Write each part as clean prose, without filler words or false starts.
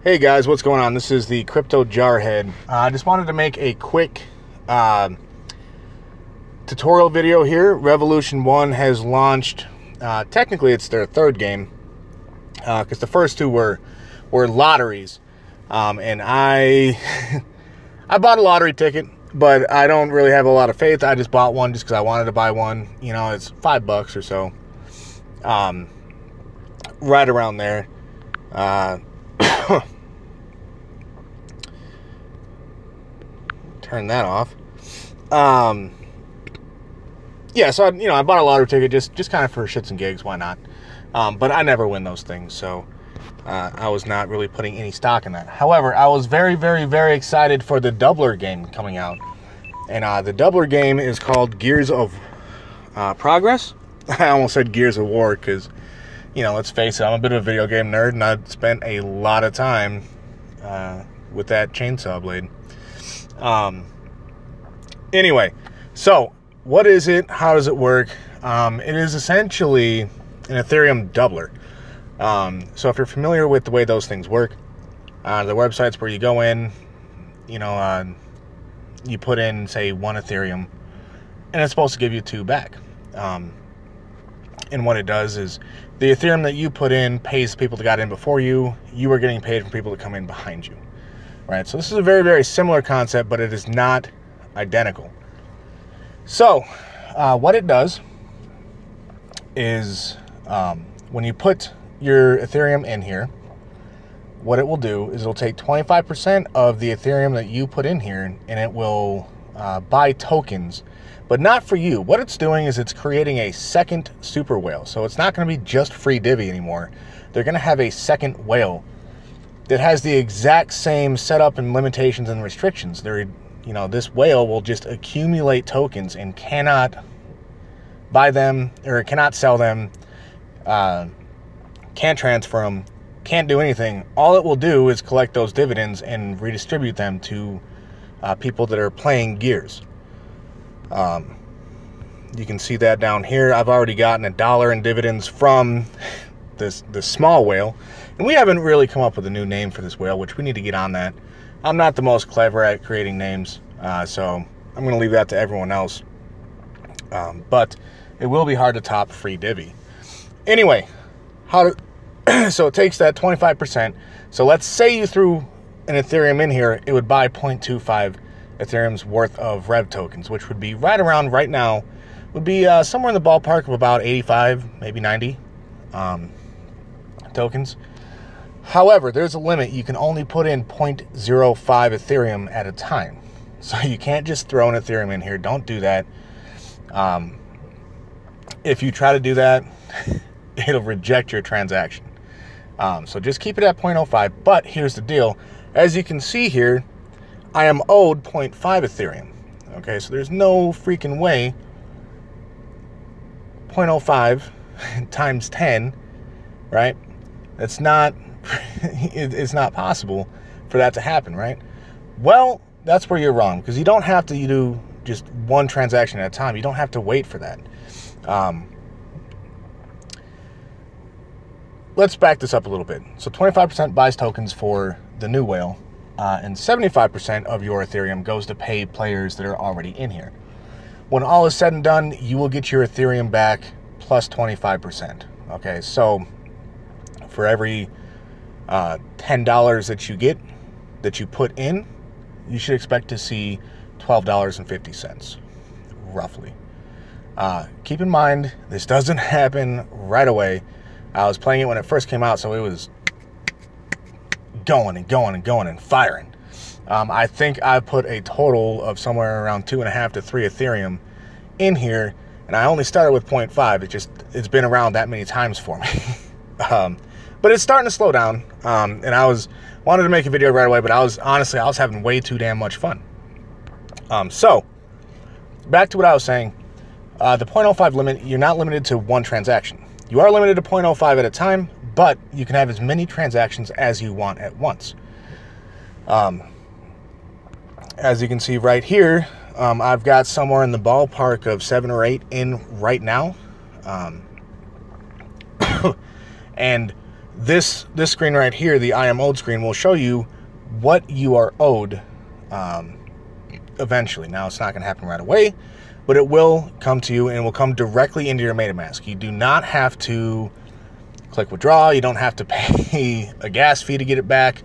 Hey guys, what's going on? This is the Cryptojarhead. I just wanted to make a quick tutorial video here. Revolution 1 has launched. Technically, it's their third game because the first two were lotteries, and I I bought a lottery ticket, but I don't really have a lot of faith. I just bought one just because I wanted to buy one. You know, it's $5 or so, right around there. Turn that off. Yeah, so I bought a lottery ticket just kind of for shits and gigs. Why not? But I never win those things, so I was not really putting any stock in that. However, I was very, very, very excited for the doubler game coming out, and the doubler game is called Gears of Progress. I almost said Gears of War because, let's face it, I'm a bit of a video game nerd, and I've spent a lot of time with that chainsaw blade. Anyway, so what is it? How does it work? It is essentially an Ethereum doubler. So if you're familiar with the way those things work, the websites where you go in, you put in, say, 1 Ethereum, and it's supposed to give you 2 back. And what it does is the Ethereum that you put in pays people that got in before you. You are getting paid from people that come in behind you. Right, so this is a very, very similar concept, but it is not identical. So, what it does is, when you put your Ethereum in here, what it will do is it'll take 25% of the Ethereum that you put in here, and it will buy tokens, but not for you. What it's doing is it's creating a second super whale. So it's not going to be just free divvy anymore. They're going to have a second whale that has the exact same setup and limitations and restrictions. This whale will just accumulate tokens and cannot buy them or cannot sell them, can't transfer them, can't do anything. All it will do is collect those dividends and redistribute them to people that are playing Gears. You can see that down here. I've already gotten $1 in dividends from this small whale, and we haven't really come up with a new name for this whale, which we need to get on that. I'm not the most clever at creating names, so I'm going to leave that to everyone else. But it will be hard to top free divvy. Anyway, so it takes that 25%. So let's say you threw an Ethereum in here, it would buy 0.25 Ethereum's worth of Rev tokens, which would be right around right now, would be somewhere in the ballpark of about 85, maybe 90 tokens. However, there's a limit. You can only put in 0.05 Ethereum at a time. So you can't just throw an Ethereum in here. Don't do that. If you try to do that, it'll reject your transaction. So just keep it at 0.05. But here's the deal. As you can see here, I am owed 0.5 Ethereum. Okay, so there's no freaking way 0.05 times 10, right? It's not possible for that to happen, right? Well, that's where you're wrong, because you don't have to do just one transaction at a time. You don't have to wait for that. Let's back this up a little bit. So 25% buys tokens for the new whale, and 75% of your Ethereum goes to pay players that are already in here. When all is said and done, you will get your Ethereum back plus 25%. Okay, so for every $10 that you get, that you put in, you should expect to see $12.50, roughly. Keep in mind, this doesn't happen right away. I was playing it when it first came out, so it was going and going and going and firing. I think I put a total of somewhere around 2.5 to 3 Ethereum in here, and I only started with 0.5. It's been around that many times for me. But it's starting to slow down, and I wanted to make a video right away, but I was having way too damn much fun. So back to what I was saying. The 0.05 limit, you're not limited to one transaction. You are limited to 0.05 at a time, but you can have as many transactions as you want at once. As you can see right here, I've got somewhere in the ballpark of 7 or 8 in right now. And This screen right here, the I am owed screen, will show you what you are owed eventually. Now, it's not going to happen right away, but it will come to you, and it will come directly into your MetaMask. You do not have to click withdraw. You don't have to pay a gas fee to get it back.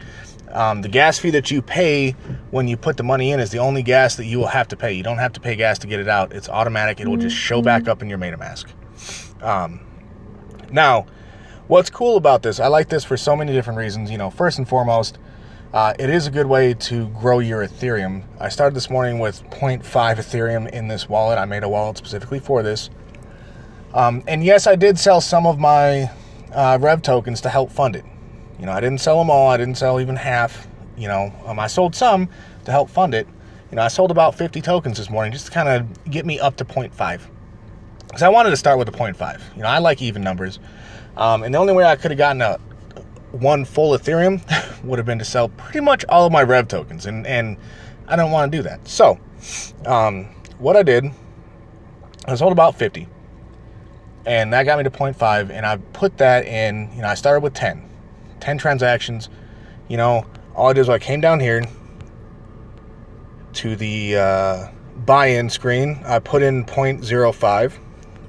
The gas fee that you pay when you put the money in is the only gas that you will have to pay. You don't have to pay gas to get it out. It's automatic. It will just show back up in your MetaMask. Now, what's cool about this, I like this for so many different reasons. You know, first and foremost, it is a good way to grow your Ethereum. I started this morning with 0.5 Ethereum in this wallet. I made a wallet specifically for this. And yes, I did sell some of my Rev tokens to help fund it. You know, I didn't sell them all. I didn't sell even half. You know, I sold some to help fund it. You know, I sold about 50 tokens this morning just to kind of get me up to 0.5. Because I wanted to start with the 0.5. You know, I like even numbers. And the only way I could have gotten one full Ethereum would have been to sell pretty much all of my Rev tokens. And I don't want to do that. So, what I did, I sold about 50. And that got me to 0.5. And I put that in, you know, I started with 10 transactions. You know, all I did was I came down here to the buy-in screen. I put in 0.05,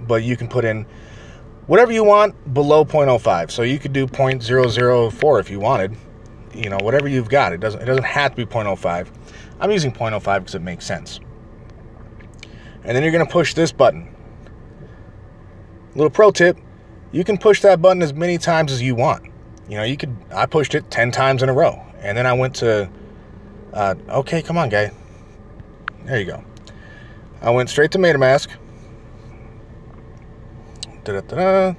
but you can put in whatever you want below 0.05. So you could do 0.004 if you wanted. You know, whatever you've got. It doesn't have to be 0.05. I'm using 0.05 because it makes sense. And then you're going to push this button. Little pro tip, you can push that button as many times as you want. You know, I pushed it 10 times in a row. And then I went to, okay, come on, guy. There you go. I went straight to MetaMask. And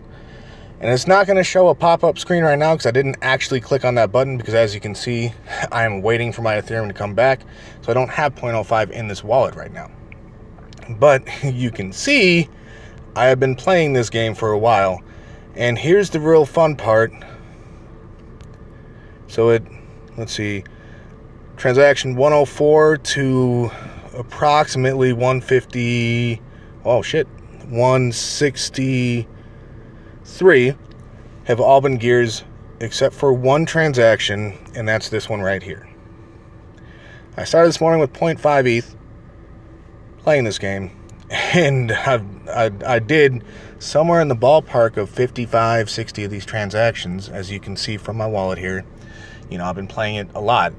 it's not going to show a pop-up screen right now because I didn't actually click on that button because, as you can see, I am waiting for my Ethereum to come back. So I don't have 0.05 in this wallet right now. But you can see I have been playing this game for a while. And here's the real fun part. So let's see, transaction 104 to approximately 150, oh shit, 163 have all been gears except for one transaction, and that's this one right here. I started this morning with 0.5 ETH playing this game, and I did somewhere in the ballpark of 55, 60 of these transactions, as you can see from my wallet here. You know, I've been playing it a lot.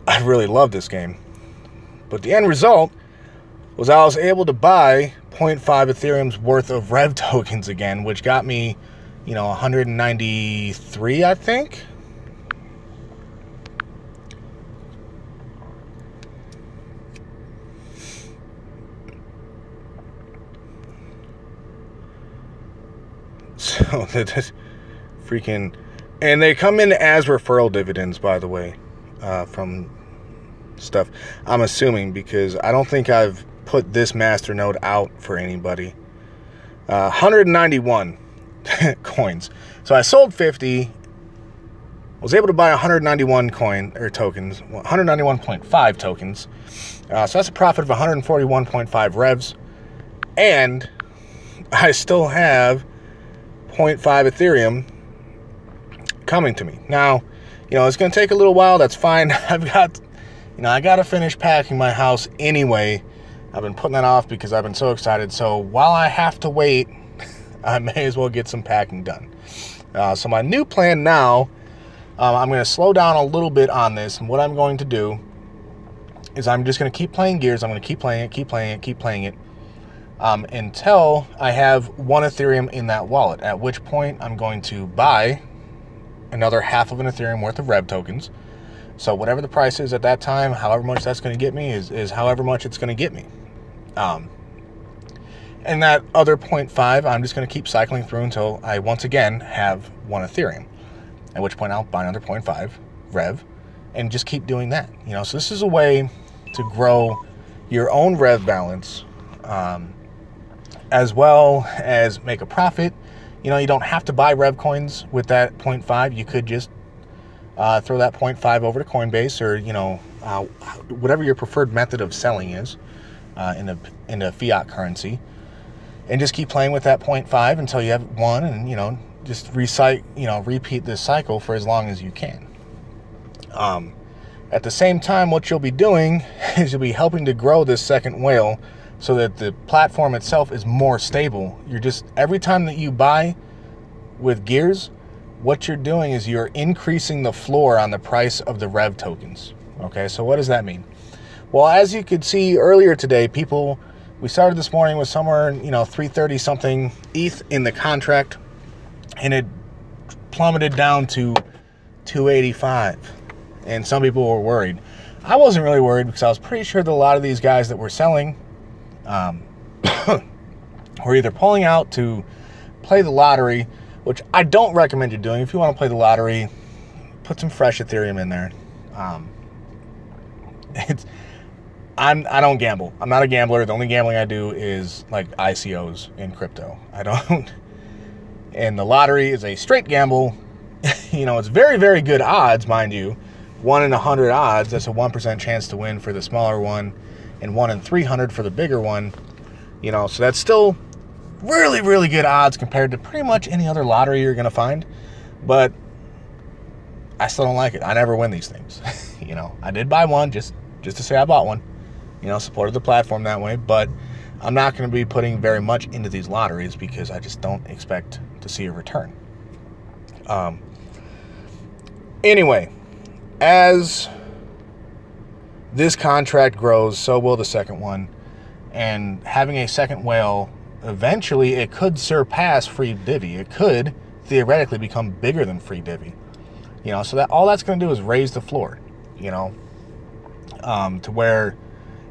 I really love this game. But the end result was I was able to buy 0.5 Ethereum's worth of Rev tokens again, which got me, you know, 193, I think. So that's freaking... And they come in as referral dividends, by the way, from stuff. I'm assuming, because I don't think I've put this masternode out for anybody. 191 coins. So I sold 50. Was able to buy 191 tokens, 191.5 tokens. So that's a profit of 141.5 revs. And I still have 0.5 Ethereum coming to me. Now, you know, it's going to take a little while. That's fine. I got to finish packing my house anyway. I've been putting that off because I've been so excited. So while I have to wait, I may as well get some packing done. So my new plan now, I'm going to slow down a little bit on this. And what I'm going to do is I'm just going to keep playing gears. I'm going to keep playing it, until I have one Ethereum in that wallet. At which point I'm going to buy another half of an Ethereum worth of Rev tokens. So whatever the price is at that time, however much that's going to get me is however much it's going to get me. And that other 0.5, I'm just going to keep cycling through until I once again have one Ethereum. At which point I'll buy another 0.5 Rev and just keep doing that. You know, so this is a way to grow your own Rev balance, as well as make a profit. You know, you don't have to buy Rev coins with that 0.5. You could just throw that 0.5 over to Coinbase, or, you know, whatever your preferred method of selling is in a fiat currency, and just keep playing with that 0.5 until you have one. And, you know, just repeat this cycle for as long as you can. At the same time, what you'll be doing is you'll be helping to grow this second whale so that the platform itself is more stable. Every time that you buy with Gears, what you're doing is you're increasing the floor on the price of the Rev tokens. Okay, so what does that mean? Well, as you could see earlier today, we started this morning with somewhere, 330 something ETH in the contract, and it plummeted down to 285. And some people were worried. I wasn't really worried because I was pretty sure that a lot of these guys that were selling were either pulling out to play the lottery, which I don't recommend you doing. If you want to play the lottery, put some fresh Ethereum in there. I don't gamble. I'm not a gambler. The only gambling I do is like ICOs in crypto. I don't. And the lottery is a straight gamble. It's very, very good odds, mind you. 1 in 100 odds. That's a 1% chance to win for the smaller one, and 1 in 300 for the bigger one. So that's still really, really good odds compared to pretty much any other lottery you're going to find. But I still don't like it. I never win these things. I did buy one just to say I bought one. Supported the platform that way. But I'm not going to be putting very much into these lotteries because I just don't expect to see a return. Anyway, as this contract grows, so will the second one. And having a second whale, eventually it could surpass free divvy. It could theoretically become bigger than free divvy. So that all that's going to do is raise the floor, to where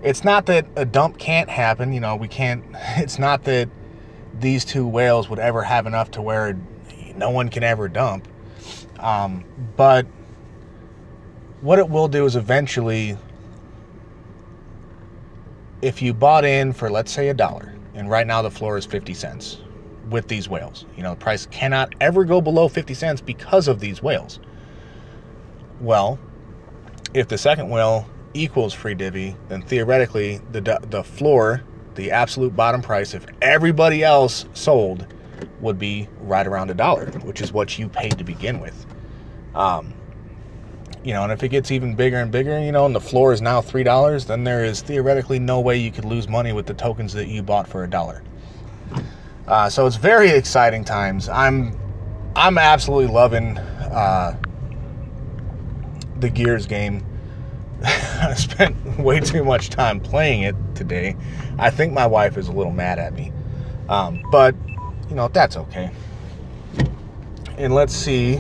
it's not that a dump can't happen. It's not that these two whales would ever have enough to where no one can ever dump. But what it will do is eventually, if you bought in for, let's say, $1, and right now the floor is 50 cents with these whales, the price cannot ever go below 50 cents because of these whales. Well, if the second whale equals free divvy, then theoretically the floor, the absolute bottom price, if everybody else sold, would be right around $1, which is what you paid to begin with. And if it gets even bigger and bigger, and the floor is now $3, then there is theoretically no way you could lose money with the tokens that you bought for $1. So it's very exciting times. I'm absolutely loving the Gears game. I spent way too much time playing it today. I think my wife is a little mad at me. But, that's okay. And let's see.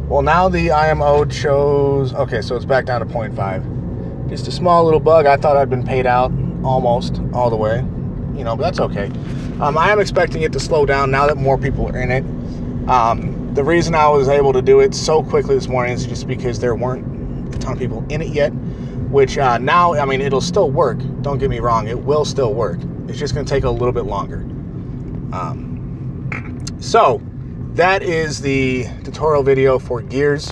Well, now the IMO shows... Okay, so it's back down to 0.5. Just a small little bug. I thought I'd been paid out almost all the way. But that's okay. I am expecting it to slow down now that more people are in it. The reason I was able to do it so quickly this morning is just because there weren't a ton of people in it yet. Which now, it'll still work. Don't get me wrong. It will still work. It's just going to take a little bit longer. So... that is the tutorial video for Gears.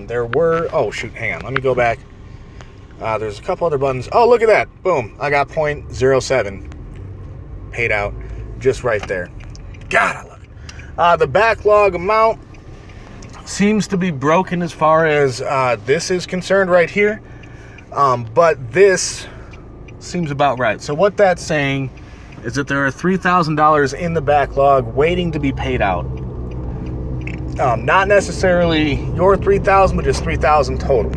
There were... Oh, shoot. Hang on. Let me go back. There's a couple other buttons. Oh, look at that. Boom. I got 0.07 paid out just right there. God, I love it. The backlog amount seems to be broken as far as this is concerned right here. But this seems about right. So what that's saying is that there are $3,000 in the backlog waiting to be paid out. Not necessarily your $3,000, but just $3,000 total.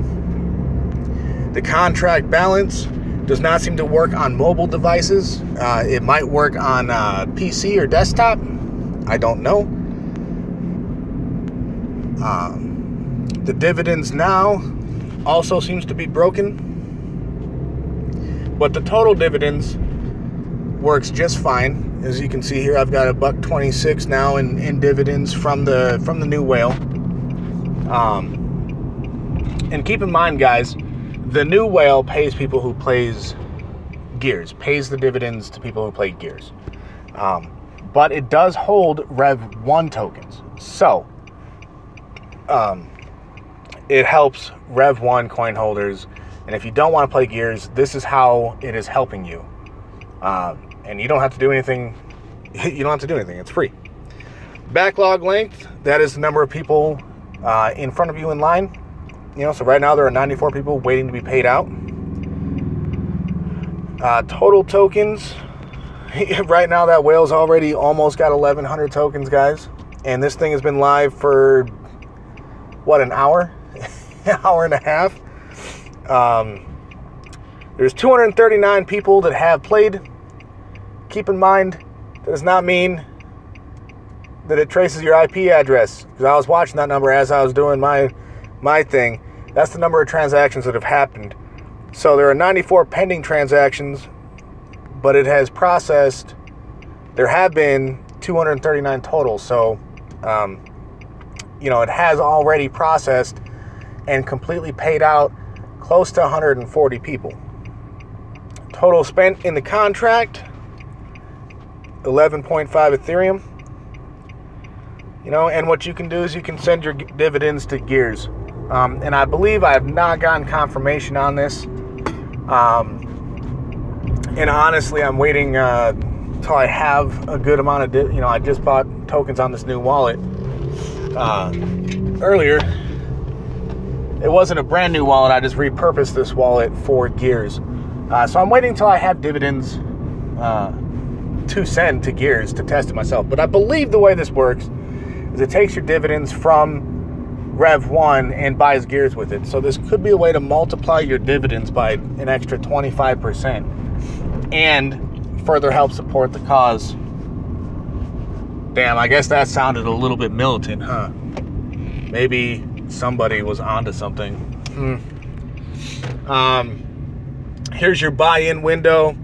The contract balance does not seem to work on mobile devices. It might work on PC or desktop. I don't know. The dividends now also seems to be broken. But the total dividends works just fine. As you can see here, I've got $1.26 now in dividends from the new whale. And keep in mind, guys, the new whale pays people who plays Gears, pays the dividends to people who play Gears. But it does hold Rev 1 tokens. So it helps Rev 1 coin holders. And if you don't want to play Gears, this is how it is helping you. And you don't have to do anything. You don't have to do anything. It's free. Backlog length, that is the number of people in front of you in line. You know, so right now there are 94 people waiting to be paid out. Total tokens, right now that whale's already almost got 1,100 tokens, guys. And this thing has been live for, what, an hour? An hour and a half. There's 239 people that have played. Keep in mind, that does not mean that it traces your IP address, because I was watching that number as I was doing my thing. That's the number of transactions that have happened. So there are 94 pending transactions, but it has processed, there have been 239 total. So, you know, it has already processed and completely paid out close to 140 people. Total spent in the contract, 11.5 Ethereum. You know, and what you can do is you can send your dividends to Gears. And I believe I have not gotten confirmation on this. And honestly, I'm waiting till I have a good amount of, I just bought tokens on this new wallet earlier. It wasn't a brand new wallet. I just repurposed this wallet for Gears. So I'm waiting till I have dividends to send to Gears to test it myself. But I believe the way this works is it takes your dividends from Rev 1 and buys Gears with it. So this could be a way to multiply your dividends by an extra 25% and further help support the cause. Damn, I guess that sounded a little bit militant, huh? Maybe somebody was onto something. Here's your buy-in window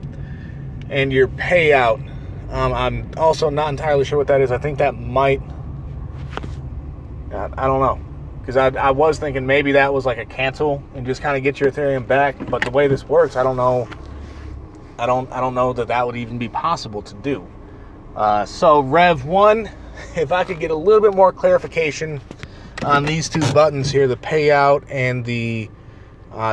and your payout. I'm also not entirely sure what that is. I think that might... I don't know, because I was thinking maybe that was like a cancel and just kind of get your Ethereum back. But the way this works, I don't know. I don't know that would even be possible to do. So Rev 1, if I could get a little bit more clarification on these two buttons here, the payout and the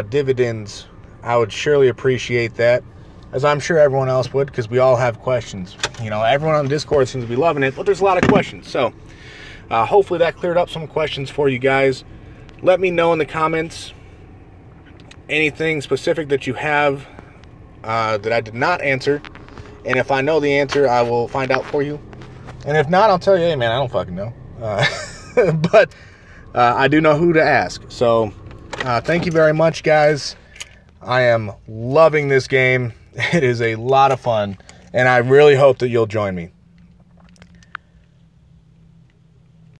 dividends, I would surely appreciate that, as I'm sure everyone else would, because we all have questions. You know, everyone on Discord seems to be loving it, but there's a lot of questions. So hopefully that cleared up some questions for you guys. Let me know in the comments anything specific that you have that I did not answer. And if I know the answer, I will find out for you. And if not, I'll tell you, hey man, I don't fucking know. But I do know who to ask. So thank you very much, guys. I am loving this game. It is a lot of fun. And I really hope that you'll join me.